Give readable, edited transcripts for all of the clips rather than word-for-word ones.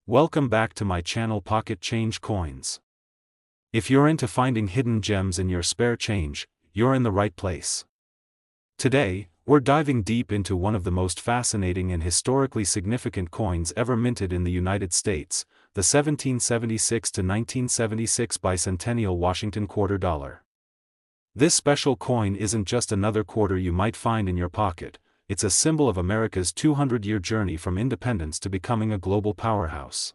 Welcome back to my channel Pocket Change Coins. If you're into finding hidden gems in your spare change, you're in the right place. Today, we're diving deep into one of the most fascinating and historically significant coins ever minted in the United States, the 1776 to 1976 bicentennial Washington quarter dollar. This special coin isn't just another quarter you might find in your pocket. It's a symbol of America's 200-year journey from independence to becoming a global powerhouse.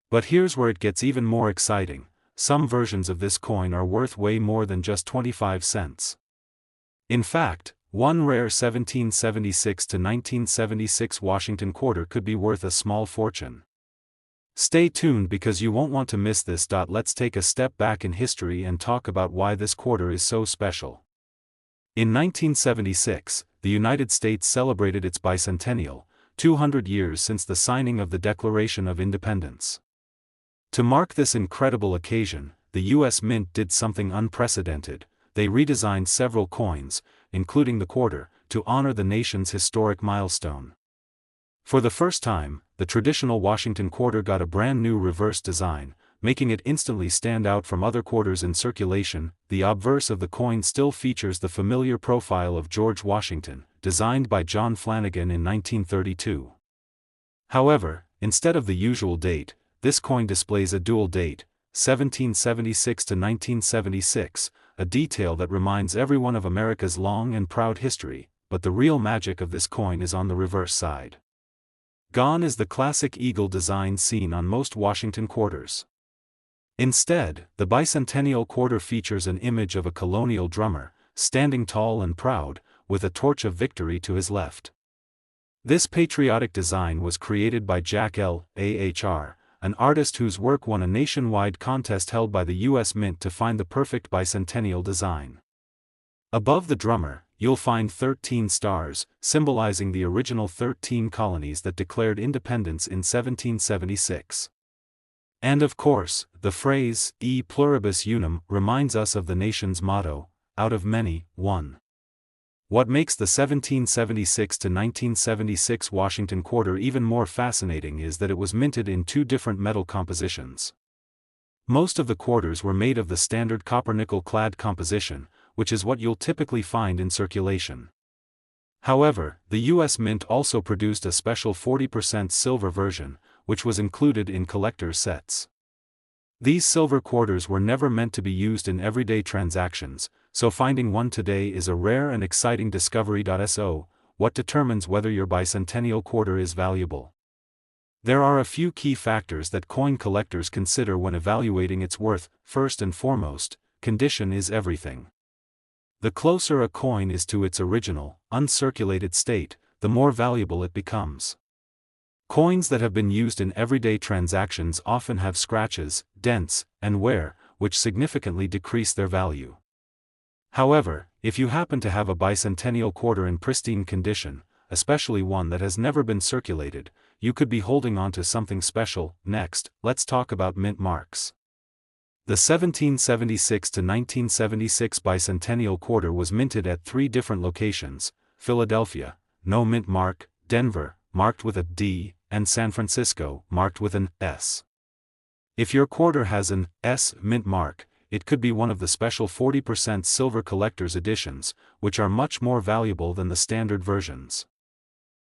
But here's where it gets even more exciting: some versions of this coin are worth way more than just 25 cents. In fact, one rare 1776 to 1976 Washington quarter could be worth a small fortune. Stay tuned because you won't want to miss this. Let's take a step back in history and talk about why this quarter is so special. In 1976, the United States celebrated its bicentennial, 200 years since the signing of the Declaration of Independence. To mark this incredible occasion, the U.S. Mint did something unprecedented. They redesigned several coins, including the quarter, to honor the nation's historic milestone. For the first time, the traditional Washington quarter got a brand new reverse design, making it instantly stand out from other quarters in circulation. The obverse of the coin still features the familiar profile of George Washington, designed by John Flanagan in 1932. However, instead of the usual date, this coin displays a dual date, 1776 to 1976, a detail that reminds everyone of America's long and proud history. But the real magic of this coin is on the reverse side. Gone is the classic eagle design seen on most Washington quarters. Instead, the bicentennial quarter features an image of a colonial drummer, standing tall and proud, with a torch of victory to his left. This patriotic design was created by Jack L. Ahr, an artist whose work won a nationwide contest held by the U.S. Mint to find the perfect bicentennial design. Above the drummer, you'll find 13 stars, symbolizing the original 13 colonies that declared independence in 1776. And of course, the phrase, E pluribus unum, reminds us of the nation's motto, out of many, one. What makes the 1776 to 1976 Washington quarter even more fascinating is that it was minted in two different metal compositions. Most of the quarters were made of the standard copper-nickel clad composition, which is what you'll typically find in circulation. However, the U.S. Mint also produced a special 40% silver version, which was included in collector's sets. These silver quarters were never meant to be used in everyday transactions, so finding one today is a rare and exciting discovery. So, what determines whether your bicentennial quarter is valuable? There are a few key factors that coin collectors consider when evaluating its worth. First and foremost, condition is everything. The closer a coin is to its original, uncirculated state, the more valuable it becomes. Coins that have been used in everyday transactions often have scratches, dents, and wear, which significantly decrease their value. However, if you happen to have a bicentennial quarter in pristine condition, especially one that has never been circulated, you could be holding on to something special. Next, let's talk about mint marks. The 1776 to 1976 bicentennial quarter was minted at three different locations: Philadelphia, no mint mark; Denver, marked with a D; and San Francisco, marked with an S. If your quarter has an S mint mark, it could be one of the special 40% silver collector's editions, which are much more valuable than the standard versions.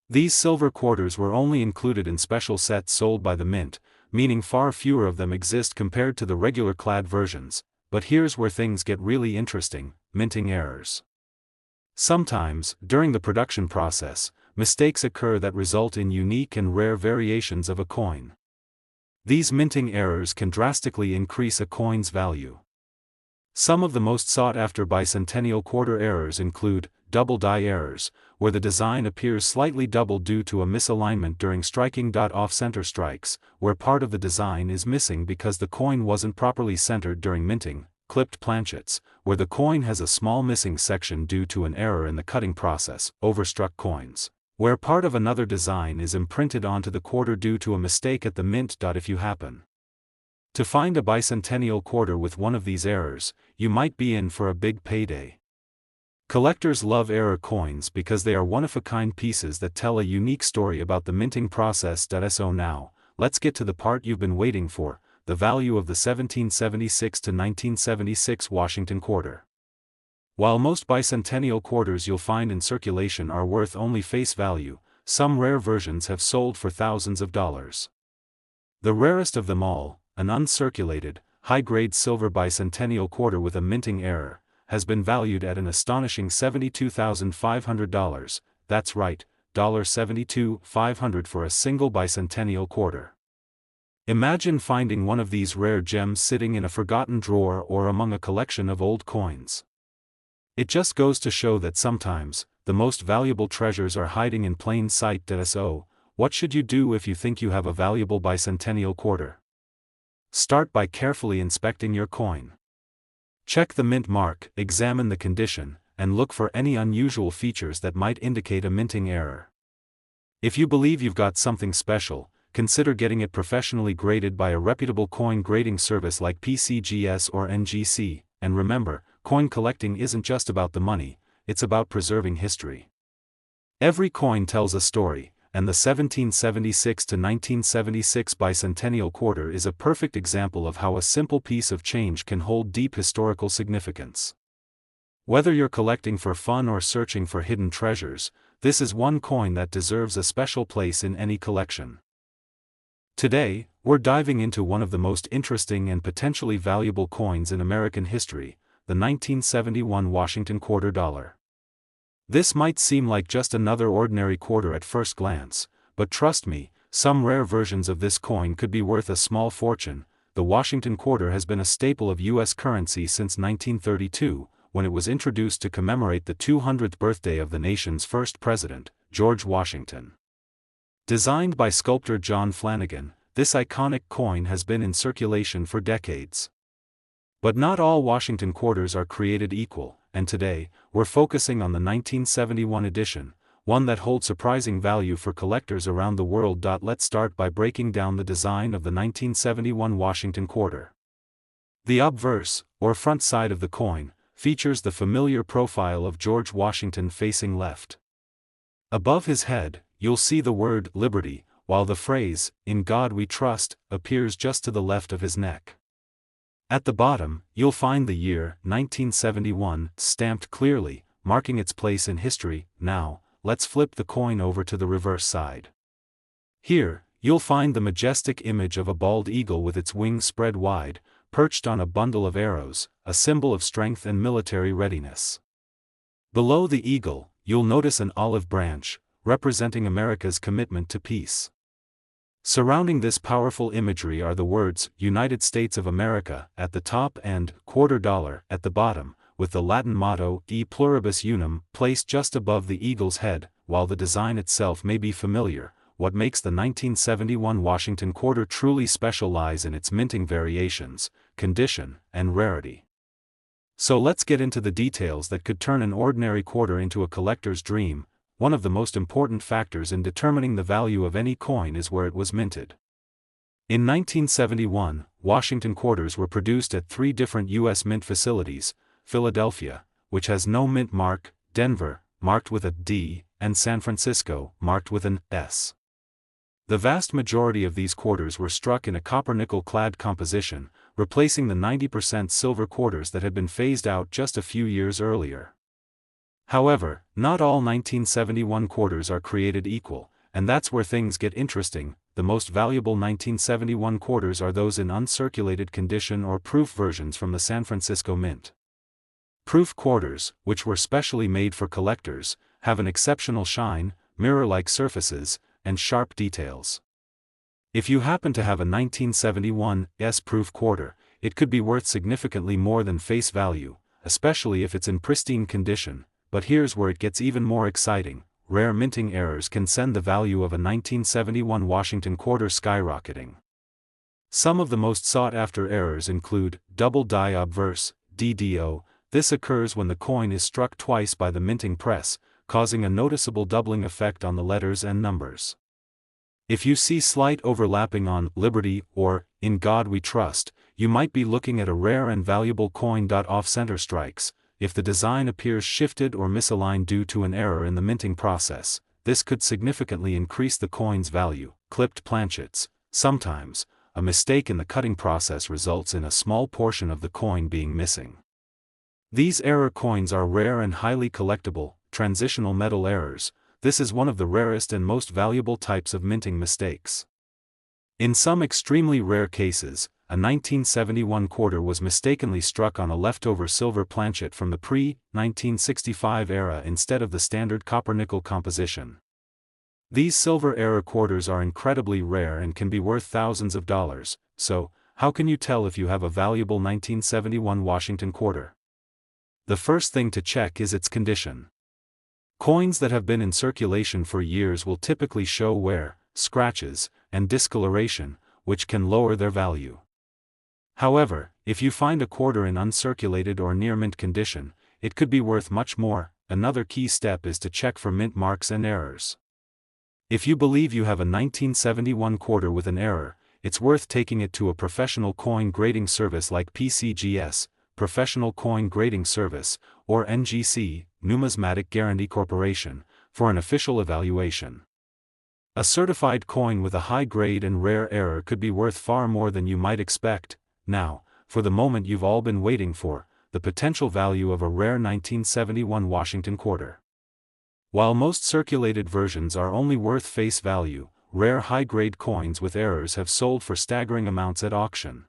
These silver quarters were only included in special sets sold by the Mint, meaning far fewer of them exist compared to the regular clad versions. But here's where things get really interesting: minting errors. Sometimes, during the production process, mistakes occur that result in unique and rare variations of a coin. These minting errors can drastically increase a coin's value. Some of the most sought-after bicentennial quarter errors include double die errors, where the design appears slightly double due to a misalignment during striking. Off-center strikes, where part of the design is missing because the coin wasn't properly centered during minting. Clipped planchets, where the coin has a small missing section due to an error in the cutting process. Overstruck coins, where part of another design is imprinted onto the quarter due to a mistake at the mint. If you happen to find a bicentennial quarter with one of these errors, you might be in for a big payday. Collectors love error coins because they are one-of-a-kind pieces that tell a unique story about the minting process. So now, let's get to the part you've been waiting for, the value of the 1776 to 1976 Washington quarter. While most bicentennial quarters you'll find in circulation are worth only face value, some rare versions have sold for thousands of dollars. The rarest of them all, an uncirculated, high-grade silver bicentennial quarter with a minting error, has been valued at an astonishing $72,500, that's right, $72,500 for a single bicentennial quarter. Imagine finding one of these rare gems sitting in a forgotten drawer or among a collection of old coins. It just goes to show that sometimes, the most valuable treasures are hiding in plain sight. So, what should you do if you think you have a valuable bicentennial quarter? Start by carefully inspecting your coin. Check the mint mark, examine the condition, and look for any unusual features that might indicate a minting error. If you believe you've got something special, consider getting it professionally graded by a reputable coin grading service like PCGS or NGC, and remember, coin collecting isn't just about the money, it's about preserving history. Every coin tells a story, and the 1776 to 1976 bicentennial quarter is a perfect example of how a simple piece of change can hold deep historical significance. Whether you're collecting for fun or searching for hidden treasures, this is one coin that deserves a special place in any collection. Today, we're diving into one of the most interesting and potentially valuable coins in American history, the 1971 Washington quarter dollar. This might seem like just another ordinary quarter at first glance, but trust me, some rare versions of this coin could be worth a small fortune. The Washington quarter has been a staple of U.S. currency since 1932, when it was introduced to commemorate the 200th birthday of the nation's first president, George Washington. Designed by sculptor John Flanagan, this iconic coin has been in circulation for decades. But not all Washington quarters are created equal, and today, we're focusing on the 1971 edition, one that holds surprising value for collectors around the world. Let's start by breaking down the design of the 1971 Washington quarter. The obverse, or front side of the coin, features the familiar profile of George Washington facing left. Above his head, you'll see the word Liberty, while the phrase, "In God We Trust," appears just to the left of his neck. At the bottom, you'll find the year, 1971, stamped clearly, marking its place in history. Now, let's flip the coin over to the reverse side. Here, you'll find the majestic image of a bald eagle with its wings spread wide, perched on a bundle of arrows, a symbol of strength and military readiness. Below the eagle, you'll notice an olive branch, representing America's commitment to peace. Surrounding this powerful imagery are the words, United States of America, at the top and quarter dollar at the bottom, with the Latin motto, E pluribus unum, placed just above the eagle's head. While the design itself may be familiar, what makes the 1971 Washington quarter truly special lies in its minting variations, condition, and rarity. So let's get into the details that could turn an ordinary quarter into a collector's dream. One of the most important factors in determining the value of any coin is where it was minted. In 1971, Washington quarters were produced at 3 different U.S. mint facilities: Philadelphia, which has no mint mark, Denver, marked with a D, and San Francisco, marked with an S. The vast majority of these quarters were struck in a copper-nickel-clad composition, replacing the 90% silver quarters that had been phased out just a few years earlier. However, not all 1971 quarters are created equal, and that's where things get interesting. The most valuable 1971 quarters are those in uncirculated condition or proof versions from the San Francisco Mint. Proof quarters, which were specially made for collectors, have an exceptional shine, mirror-like surfaces, and sharp details. If you happen to have a 1971 S-proof quarter, it could be worth significantly more than face value, especially if it's in pristine condition. But here's where it gets even more exciting: rare minting errors can send the value of a 1971 Washington quarter skyrocketing. Some of the most sought-after errors include double die obverse, DDO. This occurs when the coin is struck twice by the minting press, causing a noticeable doubling effect on the letters and numbers. If you see slight overlapping on Liberty or In God We Trust, you might be looking at a rare and valuable coin. Off-center strikes. If the design appears shifted or misaligned due to an error in the minting process, this could significantly increase the coin's value. Clipped planchets. sometimes, a mistake in the cutting process results in a small portion of the coin being missing. These error coins are rare and highly collectible, transitional metal errors. This is one of the rarest and most valuable types of minting mistakes. In some extremely rare cases, a 1971 quarter was mistakenly struck on a leftover silver planchet from the pre-1965 era instead of the standard copper-nickel composition. These silver error quarters are incredibly rare and can be worth thousands of dollars, so, how can you tell if you have a valuable 1971 Washington quarter? The first thing to check is its condition. Coins that have been in circulation for years will typically show wear, scratches, and discoloration, which can lower their value. However, if you find a quarter in uncirculated or near mint condition, it could be worth much more. Another key step is to check for mint marks and errors. If you believe you have a 1971 quarter with an error, it's worth taking it to a professional coin grading service like PCGS, Professional Coin Grading Service, or NGC, Numismatic Guarantee Corporation, for an official evaluation. A certified coin with a high grade and rare error could be worth far more than you might expect. Now, for the moment you've all been waiting for, the potential value of a rare 1971 Washington quarter. While most circulated versions are only worth face value, rare high-grade coins with errors have sold for staggering amounts at auction.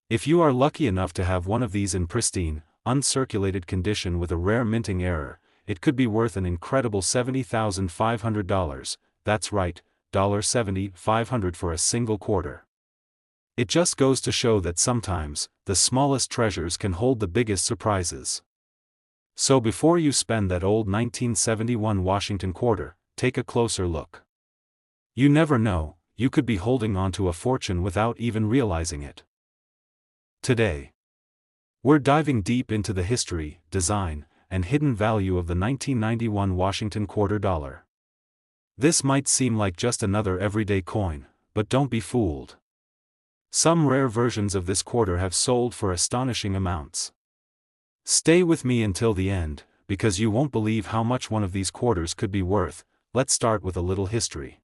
If you are lucky enough to have one of these in pristine, uncirculated condition with a rare minting error, it could be worth an incredible $70,500, that's right, $70,500 for a single quarter. It just goes to show that sometimes, the smallest treasures can hold the biggest surprises. So before you spend that old 1971 Washington quarter, take a closer look. You never know, you could be holding on to a fortune without even realizing it. Today, we're diving deep into the history, design, and hidden value of the 1991 Washington quarter dollar. This might seem like just another everyday coin, but don't be fooled. Some rare versions of this quarter have sold for astonishing amounts. Stay with me until the end, because you won't believe how much one of these quarters could be worth. Let's start with a little history.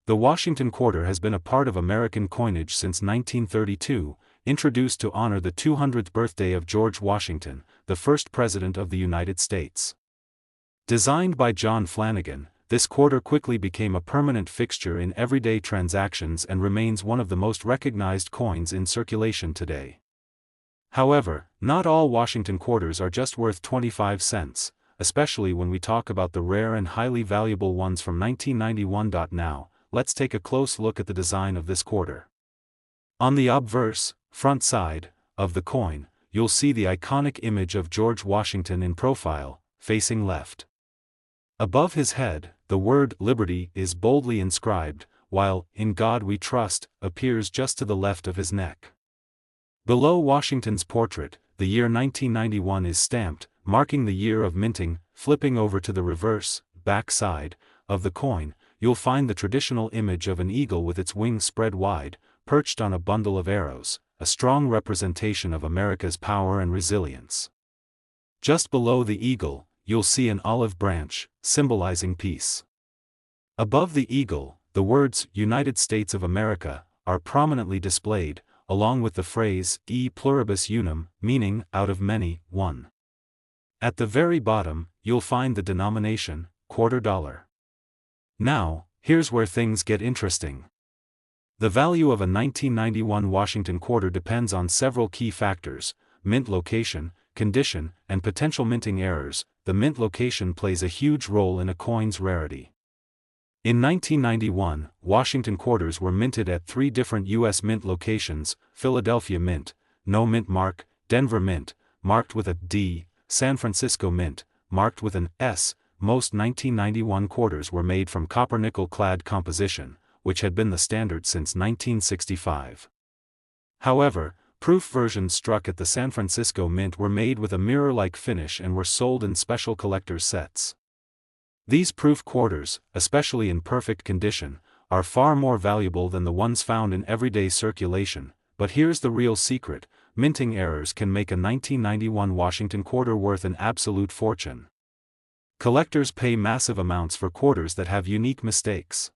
The Washington quarter has been a part of American coinage since 1932, introduced to honor the 200th birthday of George Washington, the first President of the United States. Designed by John Flanagan, this quarter quickly became a permanent fixture in everyday transactions and remains one of the most recognized coins in circulation today. However, not all Washington quarters are just worth 25 cents, especially when we talk about the rare and highly valuable ones from 1991. Now, let's take a close look at the design of this quarter. On the obverse, front side, of the coin, you'll see the iconic image of George Washington in profile, facing left. Above his head, the word Liberty is boldly inscribed, while In God We Trust appears just to the left of his neck. Below Washington's portrait, the year 1991 is stamped, marking the year of minting. Flipping over to the reverse, back side, of the coin, you'll find the traditional image of an eagle with its wings spread wide, perched on a bundle of arrows, a strong representation of America's power and resilience. Just below the eagle, you'll see an olive branch, symbolizing peace. Above the eagle, the words United States of America are prominently displayed, along with the phrase E pluribus unum, meaning out of many, one. At the very bottom, you'll find the denomination, quarter dollar. Now, here's where things get interesting. The value of a 1991 Washington quarter depends on several key factors: mint location, condition, and potential minting errors. The mint location plays a huge role in a coin's rarity. In 1991, Washington quarters were minted at 3 different U.S. mint locations: Philadelphia Mint, no mint mark; Denver Mint, marked with a D; San Francisco Mint, marked with an S. Most 1991 quarters were made from copper-nickel clad composition, which had been the standard since 1965. However, proof versions struck at the San Francisco Mint were made with a mirror-like finish and were sold in special collector's sets. These proof quarters, especially in perfect condition, are far more valuable than the ones found in everyday circulation. But here's the real secret: minting errors can make a 1991 Washington quarter worth an absolute fortune. Collectors pay massive amounts for quarters that have unique mistakes.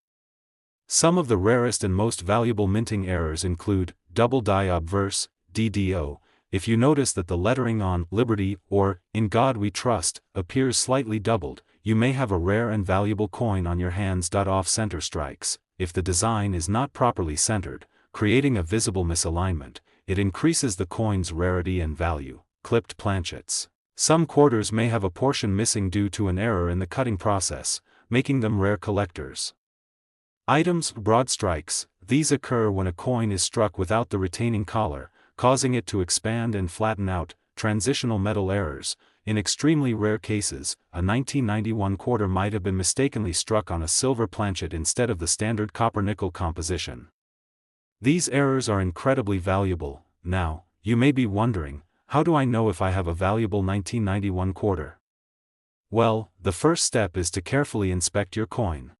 Some of the rarest and most valuable minting errors include double die obverse, DDO. If you notice that the lettering on Liberty or In God We Trust appears slightly doubled, you may have a rare and valuable coin on your hands. Off-center strikes. If the design is not properly centered, creating a visible misalignment, it increases the coin's rarity and value. Clipped planchets. Some quarters may have a portion missing due to an error in the cutting process, making them rare collectors. Items. Broad strikes. These occur when a coin is struck without the retaining collar, causing it to expand and flatten out. Transitional metal errors. In extremely rare cases, a 1991 quarter might have been mistakenly struck on a silver planchet instead of the standard copper-nickel composition. These errors are incredibly valuable. Now, you may be wondering, how do I know if I have a valuable 1991 quarter? Well, the first step is to carefully inspect your coin.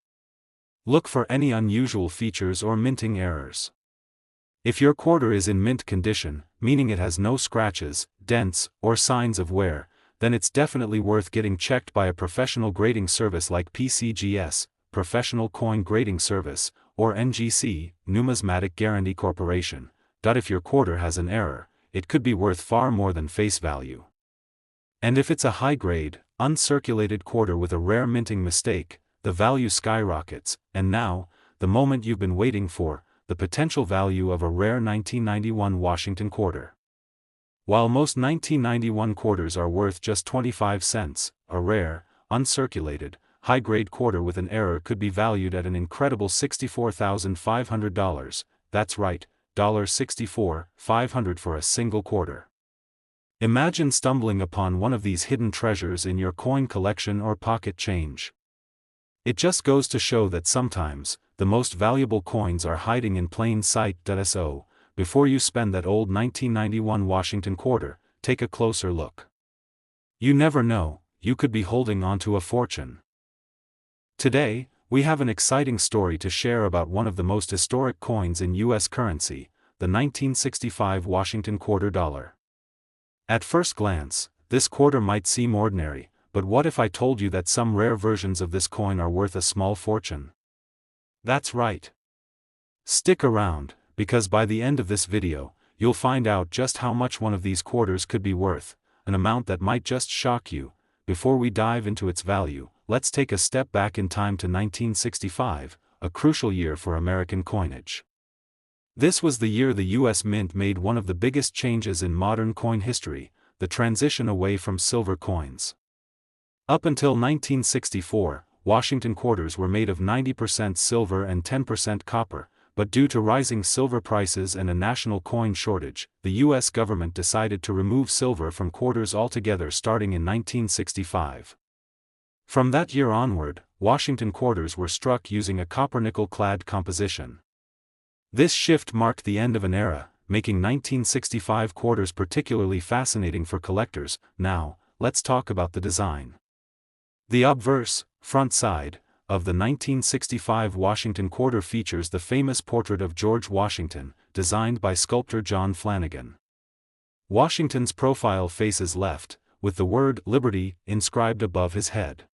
Look for any unusual features or minting errors. If your quarter is in mint condition, meaning it has no scratches, dents, or signs of wear, then it's definitely worth getting checked by a professional grading service like PCGS, Professional Coin Grading Service, or NGC, Numismatic Guarantee Corporation. If your quarter has an error, it could be worth far more than face value. And if it's a high-grade, uncirculated quarter with a rare minting mistake, the value skyrockets. And now, the moment you've been waiting for, the potential value of a rare 1991 Washington quarter. While most 1991 quarters are worth just 25 cents, a rare, uncirculated, high-grade quarter with an error could be valued at an incredible $64,500. That's right, $64,500 for a single quarter. Imagine stumbling upon one of these hidden treasures in your coin collection or pocket change. It just goes to show that sometimes, the most valuable coins are hiding in plain sight. So, before you spend that old 1991 Washington quarter, take a closer look. You never know, you could be holding onto a fortune. Today, we have an exciting story to share about one of the most historic coins in U.S. currency, the 1965 Washington quarter dollar. At first glance, this quarter might seem ordinary, but what if I told you that some rare versions of this coin are worth a small fortune? That's right. Stick around, because by the end of this video, you'll find out just how much one of these quarters could be worth, an amount that might just shock you. Before we dive into its value, let's take a step back in time to 1965, a crucial year for American coinage. This was the year the U.S. Mint made one of the biggest changes in modern coin history, the transition away from silver coins. Up until 1964, Washington quarters were made of 90% silver and 10% copper, but due to rising silver prices and a national coin shortage, the U.S. government decided to remove silver from quarters altogether starting in 1965. From that year onward, Washington quarters were struck using a copper-nickel-clad composition. This shift marked the end of an era, making 1965 quarters particularly fascinating for collectors. Now, let's talk about the design. The obverse, front side, of the 1965 Washington quarter features the famous portrait of George Washington, designed by sculptor John Flanagan. Washington's profile faces left, with the word Liberty inscribed above his head.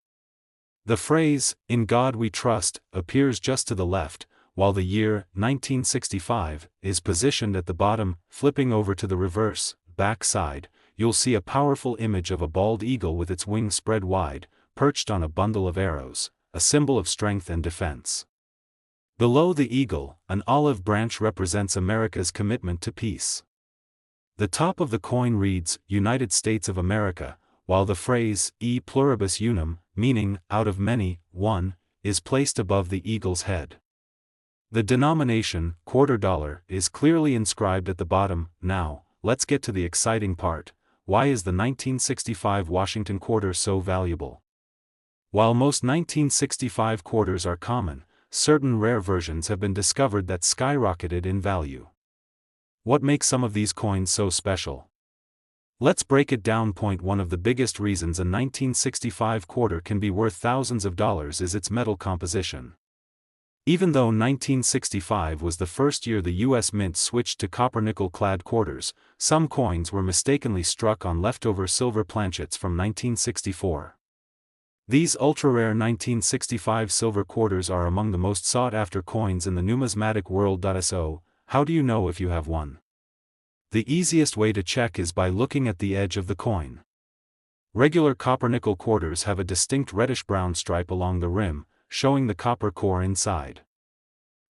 The phrase, "In God We Trust," appears just to the left, while the year, 1965, is positioned at the bottom. Flipping over to the reverse, back side, you'll see a powerful image of a bald eagle with its wings spread wide, perched on a bundle of arrows, a symbol of strength and defense. Below the eagle, an olive branch represents America's commitment to peace. The top of the coin reads, United States of America, while the phrase, E pluribus unum, meaning, out of many, one, is placed above the eagle's head. The denomination, quarter dollar, is clearly inscribed at the bottom. Now, let's get to the exciting part. Why is the 1965 Washington quarter so valuable? While most 1965 quarters are common, certain rare versions have been discovered that skyrocketed in value. What makes some of these coins so special? Let's break it down. Point one: of the biggest reasons a 1965 quarter can be worth thousands of dollars is its metal composition. Even though 1965 was the first year the U.S. Mint switched to copper-nickel-clad quarters, some coins were mistakenly struck on leftover silver planchets from 1964. These ultra-rare 1965 silver quarters are among the most sought-after coins in the numismatic world. So, how do you know if you have one? The easiest way to check is by looking at the edge of the coin. Regular copper-nickel quarters have a distinct reddish-brown stripe along the rim, showing the copper core inside.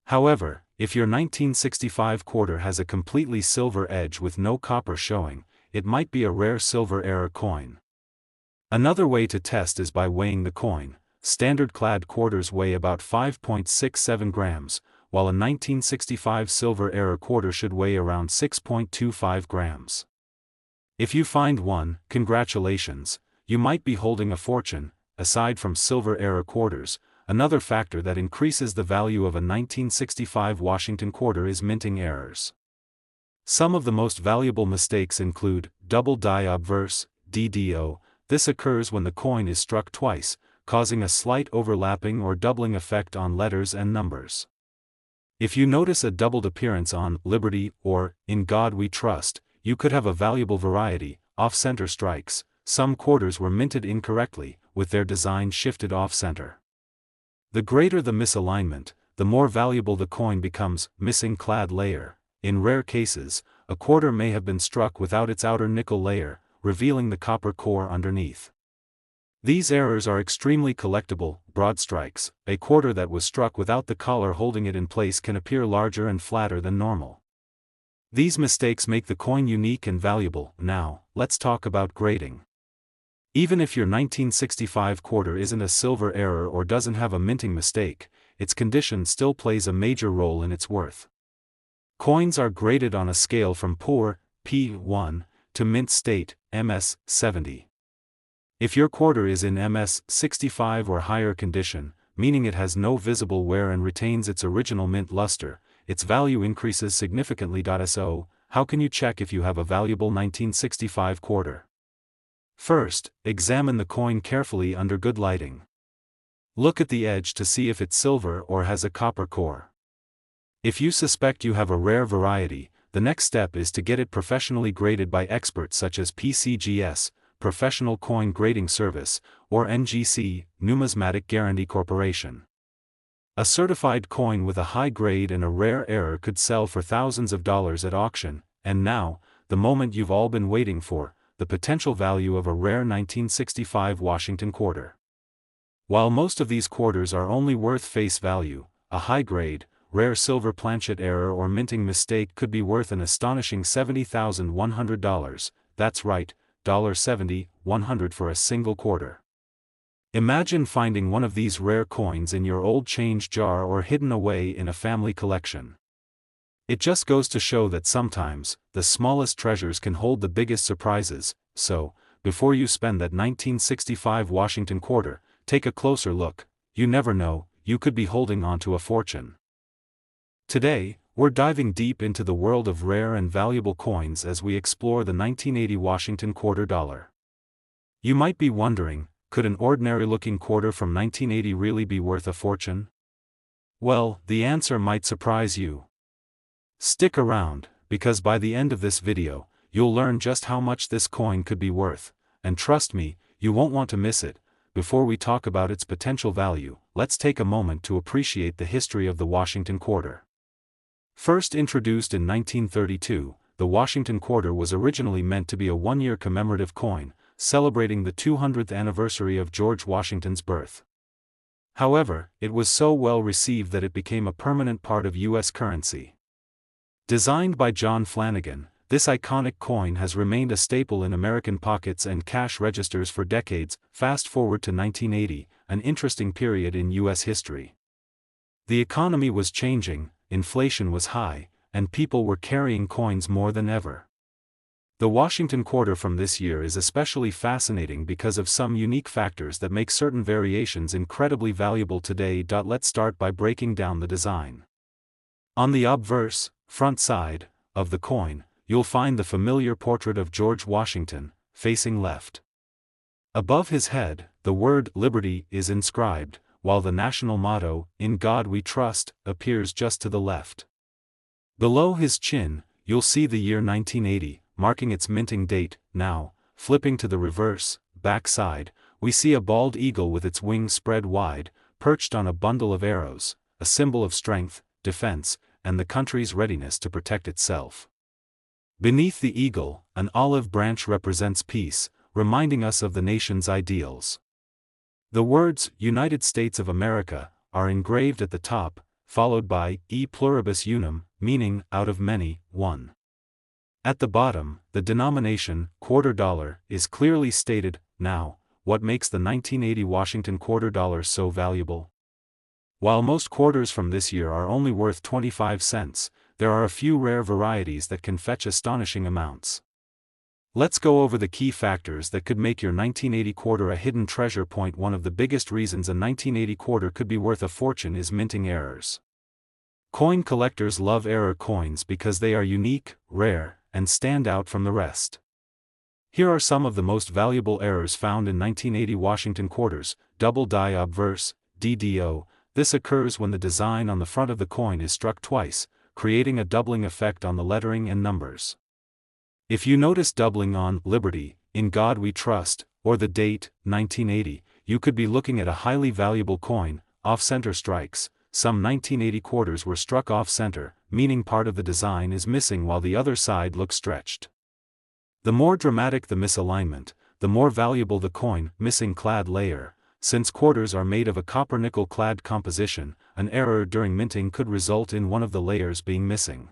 However, if your 1965 quarter has a completely silver edge with no copper showing, it might be a rare silver era coin. Another way to test is by weighing the coin. Standard clad quarters weigh about 5.67 grams, while a 1965 silver era quarter should weigh around 6.25 grams. If you find one, congratulations, you might be holding a fortune. Aside from silver era quarters, another factor that increases the value of a 1965 Washington quarter is minting errors. Some of the most valuable mistakes include double die obverse, DDO. This occurs when the coin is struck twice, causing a slight overlapping or doubling effect on letters and numbers. If you notice a doubled appearance on Liberty or In God We Trust, you could have a valuable variety. Off-center strikes. Some quarters were minted incorrectly, with their design shifted off-center. The greater the misalignment, the more valuable the coin becomes. Missing clad layer. In rare cases, a quarter may have been struck without its outer nickel layer, revealing the copper core underneath. These errors are extremely collectible. Broad strikes. A quarter that was struck without the collar holding it in place can appear larger and flatter than normal. These mistakes make the coin unique and valuable. Now, let's talk about grading. Even if your 1965 quarter isn't a silver error or doesn't have a minting mistake, its condition still plays a major role in its worth. Coins are graded on a scale from poor, P1, to mint state, MS 70. If your quarter is in MS 65 or higher condition, meaning it has no visible wear and retains its original mint luster, its value increases significantly. So, how can you check if you have a valuable 1965 quarter? First, examine the coin carefully under good lighting. Look at the edge to see if it's silver or has a copper core. If you suspect you have a rare variety, the next step is to get it professionally graded by experts such as PCGS, Professional Coin Grading Service, or NGC, Numismatic Guarantee Corporation. A certified coin with a high grade and a rare error could sell for thousands of dollars at auction. And now, the moment you've all been waiting for, the potential value of a rare 1965 Washington quarter. While most of these quarters are only worth face value, a high-grade, rare silver planchet error or minting mistake could be worth an astonishing $70,100, that's right, $70,100 for a single quarter. Imagine finding one of these rare coins in your old change jar or hidden away in a family collection. It just goes to show that sometimes, the smallest treasures can hold the biggest surprises. So, before you spend that 1965 Washington quarter, take a closer look. You never know, you could be holding onto a fortune. Today, we're diving deep into the world of rare and valuable coins as we explore the 1980 Washington quarter dollar. You might be wondering, could an ordinary-looking quarter from 1980 really be worth a fortune? Well, the answer might surprise you. Stick around, because by the end of this video, you'll learn just how much this coin could be worth, and trust me, you won't want to miss it. Before we talk about its potential value, let's take a moment to appreciate the history of the Washington quarter. First introduced in 1932, the Washington quarter was originally meant to be a one-year commemorative coin, celebrating the 200th anniversary of George Washington's birth. However, it was so well received that it became a permanent part of U.S. currency. Designed by John Flanagan, this iconic coin has remained a staple in American pockets and cash registers for decades. Fast forward to 1980, an interesting period in U.S. history. The economy was changing, inflation was high, and people were carrying coins more than ever. The Washington quarter from this year is especially fascinating because of some unique factors that make certain variations incredibly valuable today. Let's start by breaking down the design. On the obverse, front side, of the coin, you'll find the familiar portrait of George Washington, facing left. Above his head, the word Liberty is inscribed, while the national motto, In God We Trust, appears just to the left. Below his chin, you'll see the year 1980, marking its minting date. Now, flipping to the reverse, back side, we see a bald eagle with its wings spread wide, perched on a bundle of arrows, a symbol of strength, defense, and the country's readiness to protect itself. Beneath the eagle, an olive branch represents peace, reminding us of the nation's ideals. The words, United States of America, are engraved at the top, followed by, E pluribus unum, meaning, out of many, one. At the bottom, the denomination, quarter dollar, is clearly stated. Now, what makes the 1980 Washington quarter dollar so valuable? While most quarters from this year are only worth 25 cents, there are a few rare varieties that can fetch astonishing amounts. Let's go over the key factors that could make your 1980 quarter a hidden treasure. One of the biggest reasons a 1980 quarter could be worth a fortune is minting errors. Coin collectors love error coins because they are unique, rare, and stand out from the rest. Here are some of the most valuable errors found in 1980 Washington quarters. Double die obverse, DDO. This occurs when the design on the front of the coin is struck twice, creating a doubling effect on the lettering and numbers. If you notice doubling on Liberty, In God We Trust, or the date, 1980, you could be looking at a highly valuable coin. Off-center strikes. Some 1980 quarters were struck off-center, meaning part of the design is missing while the other side looks stretched. The more dramatic the misalignment, the more valuable the coin. Missing clad layer. Since quarters are made of a copper-nickel clad composition, an error during minting could result in one of the layers being missing.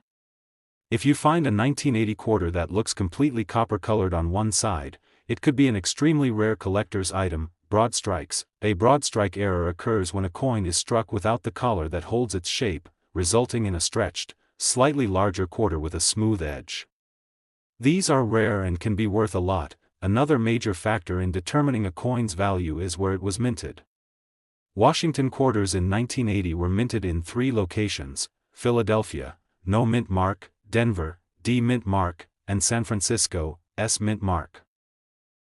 If you find a 1980 quarter that looks completely copper-colored on one side, it could be an extremely rare collector's item. Broad strikes. A broad strike error occurs when a coin is struck without the collar that holds its shape, resulting in a stretched, slightly larger quarter with a smooth edge. These are rare and can be worth a lot. Another major factor in determining a coin's value is where it was minted. Washington quarters in 1980 were minted in 3 locations: Philadelphia, no mint mark; Denver, D mint mark; and San Francisco, S mint mark.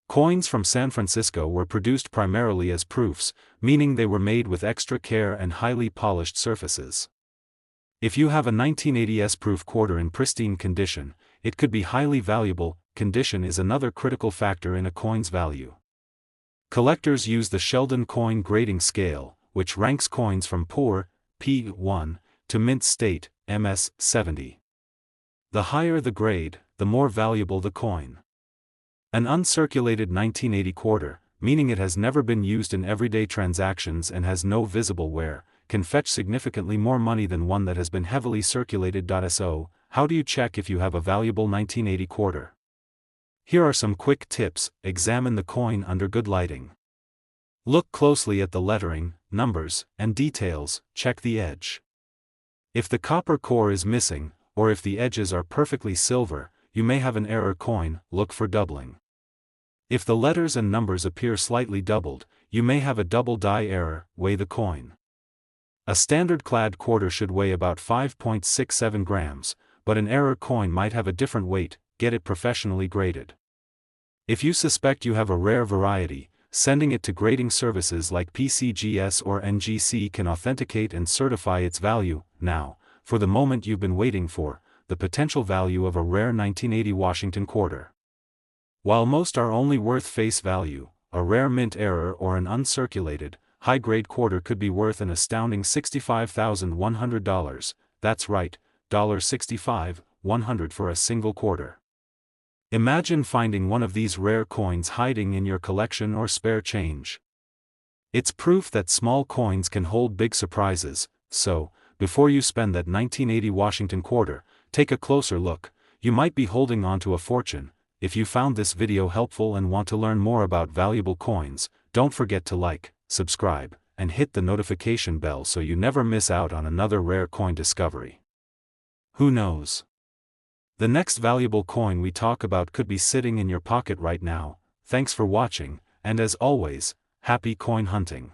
Coins from San Francisco were produced primarily as proofs, meaning they were made with extra care and highly polished surfaces. If you have a 1980 S-proof quarter in pristine condition, it could be highly valuable. Condition is another critical factor in a coin's value. Collectors use the Sheldon coin grading scale, which ranks coins from poor, P1, to mint state, MS 70. The higher the grade, the more valuable the coin. An uncirculated 1980 quarter, meaning it has never been used in everyday transactions and has no visible wear, can fetch significantly more money than one that has been heavily circulated. So, how do you check if you have a valuable 1980 quarter? Here are some quick tips. Examine the coin under good lighting. Look closely at the lettering, numbers, and details. Check the edge. If the copper core is missing, or if the edges are perfectly silver, you may have an error coin. Look for doubling. If the letters and numbers appear slightly doubled, you may have a double die error. Weigh the coin. A standard clad quarter should weigh about 5.67 grams, but an error coin might have a different weight. Get it professionally graded. If you suspect you have a rare variety, sending it to grading services like PCGS or NGC can authenticate and certify its value. Now, for the moment you've been waiting for, the potential value of a rare 1980 Washington quarter. While most are only worth face value, a rare mint error or an uncirculated, high-grade quarter could be worth an astounding $65,100. That's right, $65,100 for a single quarter. Imagine finding one of these rare coins hiding in your collection or spare change. It's proof that small coins can hold big surprises. So, before you spend that 1980 Washington quarter, take a closer look. You might be holding on to a fortune. If you found this video helpful and want to learn more about valuable coins, don't forget to like, subscribe, and hit the notification bell so you never miss out on another rare coin discovery. Who knows? The next valuable coin we talk about could be sitting in your pocket right now. Thanks for watching, and as always, happy coin hunting.